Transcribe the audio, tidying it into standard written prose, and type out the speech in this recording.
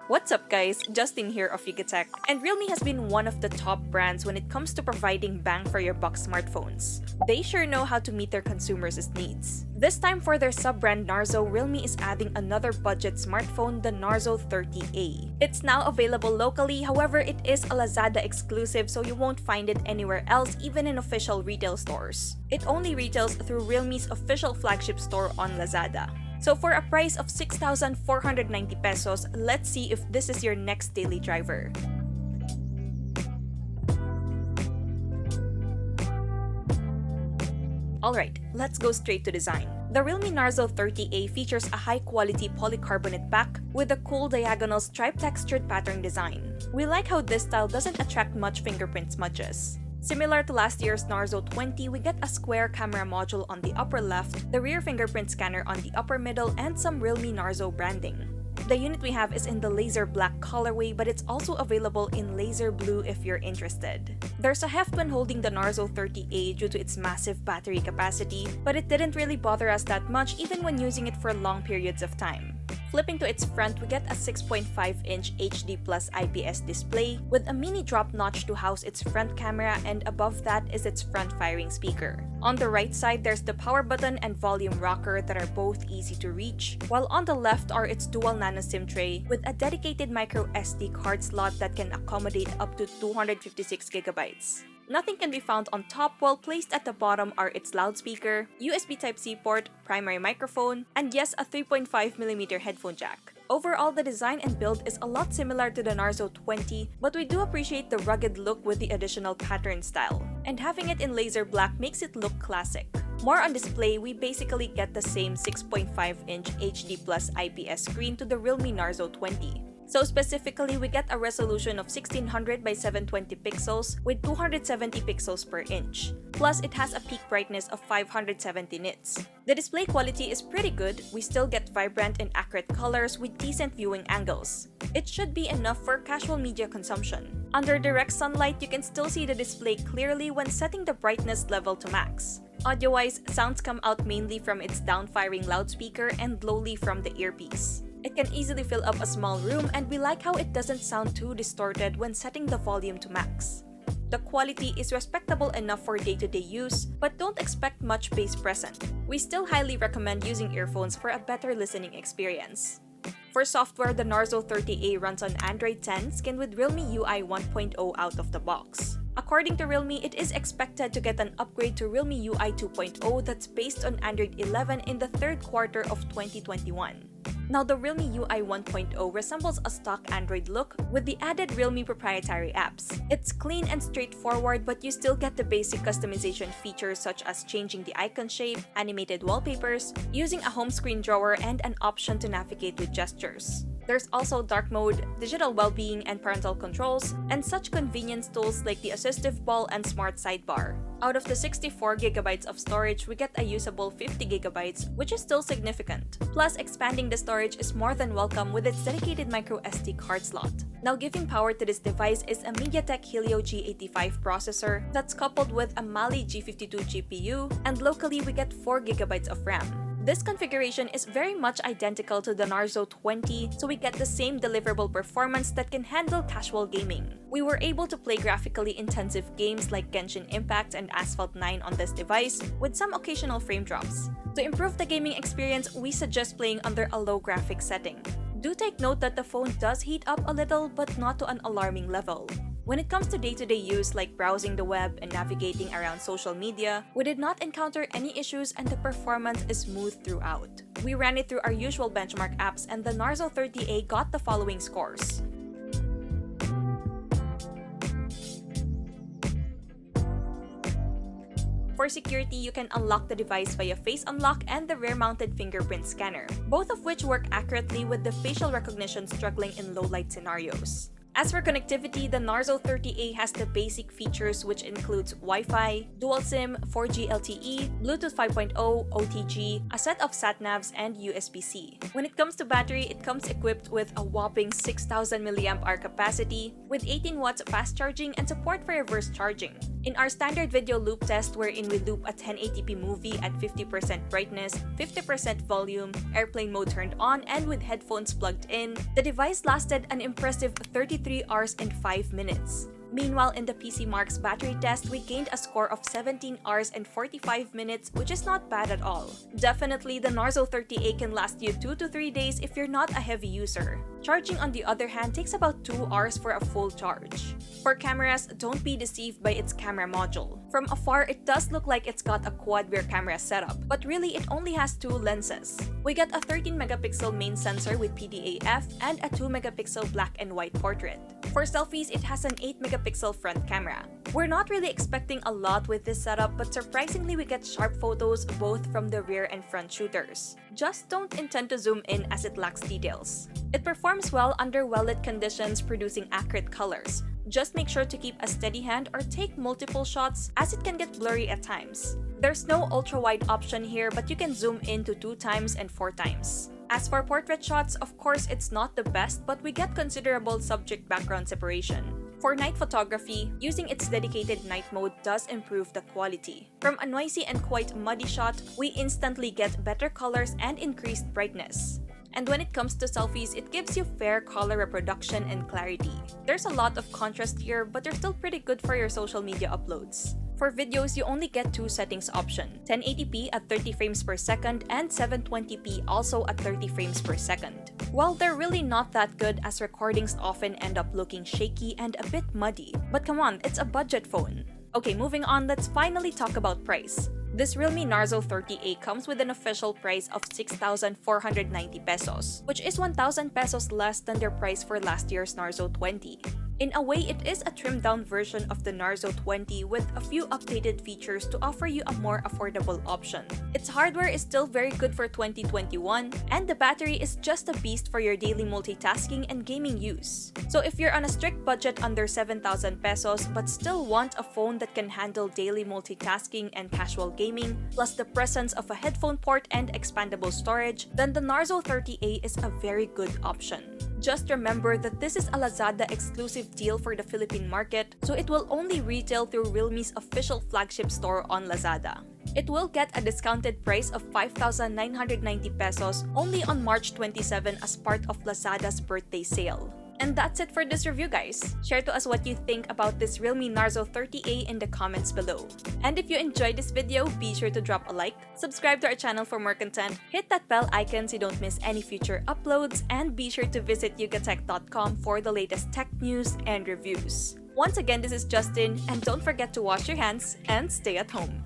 What's up guys, Justin here of Yugatech, and Realme has been one of the top brands when it comes to providing bang for your buck smartphones. They sure know how to meet their consumers' needs. This time for their sub-brand Narzo, Realme is adding another budget smartphone, the Narzo 30A. It's now available locally, however it is a Lazada exclusive so you won't find it anywhere else, even in official retail stores. It only retails through Realme's official flagship store on Lazada. So for a price of 6,490 pesos, let's see if this is your next daily driver. Alright, let's go straight to design. The Realme Narzo 30A features a high-quality polycarbonate back with a cool diagonal stripe-textured pattern design. We like how this style doesn't attract much fingerprint smudges. Similar to last year's Narzo 20, we get a square camera module on the upper left, the rear fingerprint scanner on the upper middle, and some Realme Narzo branding. The unit we have is in the laser black colorway, but it's also available in laser blue if you're interested. There's a heft when holding the Narzo 30A due to its massive battery capacity, but it didn't really bother us that much even when using it for long periods of time. Flipping to its front, we get a 6.5-inch HD Plus IPS display with a mini drop notch to house its front camera, and above that is its front-firing speaker. On the right side, there's the power button and volume rocker that are both easy to reach, while on the left are its dual nano SIM tray with a dedicated micro SD card slot that can accommodate up to 256GB. Nothing can be found on top, while placed at the bottom are its loudspeaker, USB Type-C port, primary microphone, and yes, a 3.5mm headphone jack. Overall, the design and build is a lot similar to the Narzo 20, but we do appreciate the rugged look with the additional pattern style, and having it in laser black makes it look classic. More on display, we basically get the same 6.5-inch HD Plus IPS screen to the Realme Narzo 20. So specifically, we get a resolution of 1600 by 720 pixels with 270 pixels per inch. Plus, it has a peak brightness of 570 nits. The display quality is pretty good. We still get vibrant and accurate colors with decent viewing angles. It should be enough for casual media consumption. Under direct sunlight, you can still see the display clearly when setting the brightness level to max. Audio-wise, sounds come out mainly from its down-firing loudspeaker and lowly from the earpiece. It can easily fill up a small room, and we like how it doesn't sound too distorted when setting the volume to max. The quality is respectable enough for day-to-day use, but don't expect much bass present. We still highly recommend using earphones for a better listening experience. For software, the Narzo 30A runs on Android 10 skinned with Realme UI 1.0 out of the box. According to Realme, it is expected to get an upgrade to Realme UI 2.0 that's based on Android 11 in the third quarter of 2021. Now, the Realme UI 1.0 resembles a stock Android look with the added Realme proprietary apps. It's clean and straightforward, but you still get the basic customization features such as changing the icon shape, animated wallpapers, using a home screen drawer, and an option to navigate with gestures. There's also dark mode, digital well-being, and parental controls, and such convenience tools like the assistive ball and smart sidebar. Out of the 64GB of storage, we get a usable 50GB, which is still significant. Plus, expanding the storage is more than welcome with its dedicated micro SD card slot. Now, giving power to this device is a MediaTek Helio G85 processor that's coupled with a Mali G52 GPU, and locally we get 4GB of RAM. This configuration is very much identical to the Narzo 20, so we get the same deliverable performance that can handle casual gaming. We were able to play graphically intensive games like Genshin Impact and Asphalt 9 on this device, with some occasional frame drops. To improve the gaming experience, we suggest playing under a low graphics setting. Do take note that the phone does heat up a little, but not to an alarming level. When it comes to day-to-day use like browsing the web and navigating around social media, we did not encounter any issues and the performance is smooth throughout. We ran it through our usual benchmark apps, and the Narzo 30A got the following scores. For security, you can unlock the device via face unlock and the rear-mounted fingerprint scanner, both of which work accurately with the facial recognition struggling in low-light scenarios. As for connectivity, the Narzo 30A has the basic features which includes Wi-Fi, dual SIM, 4G LTE, Bluetooth 5.0, OTG, a set of sat-navs, and USB-C. When it comes to battery, it comes equipped with a whopping 6,000 mAh capacity, with 18 watts fast charging and support for reverse charging. In our standard video loop test wherein we loop a 1080p movie at 50% brightness, 50% volume, airplane mode turned on, and with headphones plugged in, the device lasted an impressive 33 hours and 5 minutes. Meanwhile, in the PC Mark's battery test, we gained a score of 17 hours and 45 minutes, which is not bad at all. Definitely, the Narzo 30A can last you 2 to 3 days if you're not a heavy user. Charging, on the other hand, takes about 2 hours for a full charge. For cameras, don't be deceived by its camera module. From afar, it does look like it's got a quad rear camera setup, but really it only has 2 lenses. We get a 13-megapixel main sensor with PDAF and a 2-megapixel black and white portrait. For selfies, it has an 8-megapixel front camera. We're not really expecting a lot with this setup, but surprisingly we get sharp photos both from the rear and front shooters. Just don't intend to zoom in as it lacks details. It performs well under well-lit conditions, producing accurate colors. Just make sure to keep a steady hand or take multiple shots as it can get blurry at times. There's no ultra-wide option here, but you can zoom in to 2 times and 4 times. As for portrait shots, of course it's not the best, but we get considerable subject-background separation. For night photography, using its dedicated night mode does improve the quality. From a noisy and quite muddy shot, we instantly get better colors and increased brightness. And when it comes to selfies, it gives you fair color reproduction and clarity. There's a lot of contrast here, but they're still pretty good for your social media uploads. For videos, you only get 2 settings option, 1080p at 30 frames per second and 720p also at 30 frames per second. While they're really not that good as recordings often end up looking shaky and a bit muddy. But come on, it's a budget phone. Okay, moving on, let's finally talk about price. This Realme Narzo 30A comes with an official price of 6,490 pesos, which is 1,000 pesos less than their price for last year's Narzo 20. In a way, it is a trimmed-down version of the Narzo 20 with a few updated features to offer you a more affordable option. Its hardware is still very good for 2021, and the battery is just a beast for your daily multitasking and gaming use. So if you're on a strict budget under 7,000 pesos but still want a phone that can handle daily multitasking and casual gaming, plus the presence of a headphone port and expandable storage, then the Narzo 30A is a very good option. Just remember that this is a Lazada exclusive deal for the Philippine market, so it will only retail through Realme's official flagship store on Lazada. It will get a discounted price of 5,990 pesos only on March 27 as part of Lazada's birthday sale. And that's it for this review, guys. Share to us what you think about this Realme Narzo 30A in the comments below. And if you enjoyed this video, be sure to drop a like, subscribe to our channel for more content, hit that bell icon so you don't miss any future uploads, and be sure to visit yugatech.com for the latest tech news and reviews. Once again, this is Justin, and don't forget to wash your hands and stay at home.